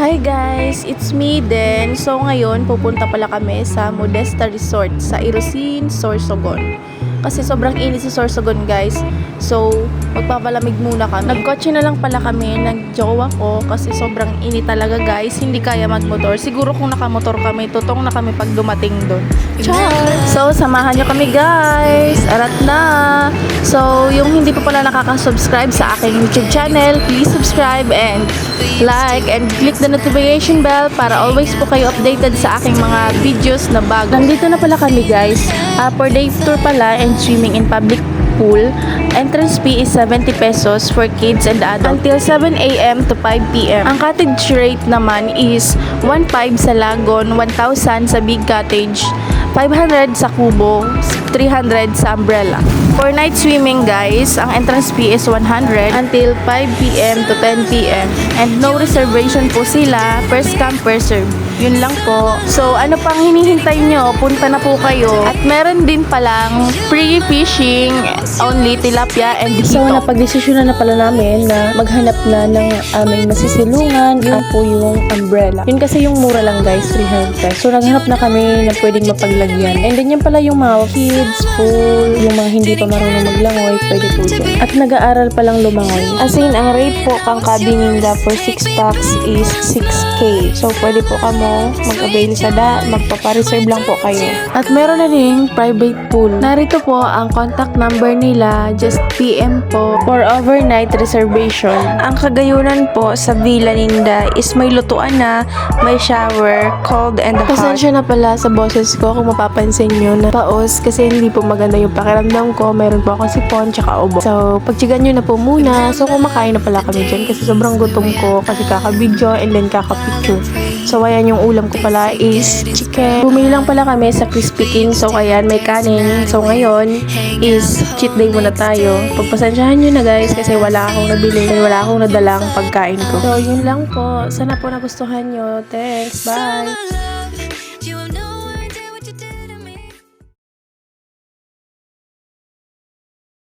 Hi guys, it's me Den. So ngayon, pupunta pala kami sa Modesta Resort sa Irosin, Sorsogon. Kasi sobrang init sa Sorsogon guys. So, magpapalamig muna kami. Nagkotse na lang pala kami ng jowa ko kasi sobrang init talaga guys. Hindi kaya magmotor. Siguro kung nakamotor kami, tutong na kami pag dumating doon. Ciao! So, samahan nyo kami guys. Arat na! So, yung hindi pa pala nakaka-subscribe sa aking YouTube channel, please subscribe and like and click the notification bell para always po kayo updated sa aking mga videos na bago. Nandito na pala kami guys. For day tour pala and swimming in public pool. Entrance fee is 70 pesos for kids and adults until 7 a.m. to 5 p.m. Ang cottage rate naman is 1.5 sa Lagon, 1,000 sa Big Cottage, 500 sa Kubo, 300 sa Umbrella. For night swimming guys, ang entrance fee is 100 until 5 p.m. to 10 p.m. And no reservation po sila, first come first serve. Yun lang po. So ano pang hinihintay nyo? Punta na po kayo. At meron din palang free fishing, only tilapia and hito. So napag-desisyonan na pala namin na maghanap na ng aming masisilungan. Yun po yung umbrella. Yun kasi yung mura lang guys, 300 pesos. So naghanap na kami na pwedeng mapaglagyan. And then yan pala yung mga kids, pool, yung mga hindi pa marunong maglangoy, pwede po dyan. At nag-aaral palang lumangoy. As in, ang rate po kang kabininda for 6 packs is 6K. So pwede po kamo mag-avail sa magpapareserve lang po kayo. At meron na rin private pool. Narito po ang contact number nila. Just PM po for overnight reservation. Ang kagayunan po sa Villa Ninda is may lutuan na, may shower, cold and hot. Pasensya na pala sa boses ko kung mapapansin nyo na paos kasi hindi po maganda yung pakiramdam ko. Meron po akong sipon tsaka ubo. So, pagtsigan nyo na po muna. So, kumakain na pala kami dyan kasi sobrang gutom ko kasi kaka-video and then kaka-picture. So, ayan yung ulam ko pala is chicken. Bumili lang pala kami sa Crispy King. So, ayan, may kanin. So, ngayon is cheat day muna tayo. Pagpasensyahan nyo na guys kasi wala akong nabili and wala akong nadalang pagkain ko. So, yun lang po. Sana po nagustuhan nyo. Thanks. Bye!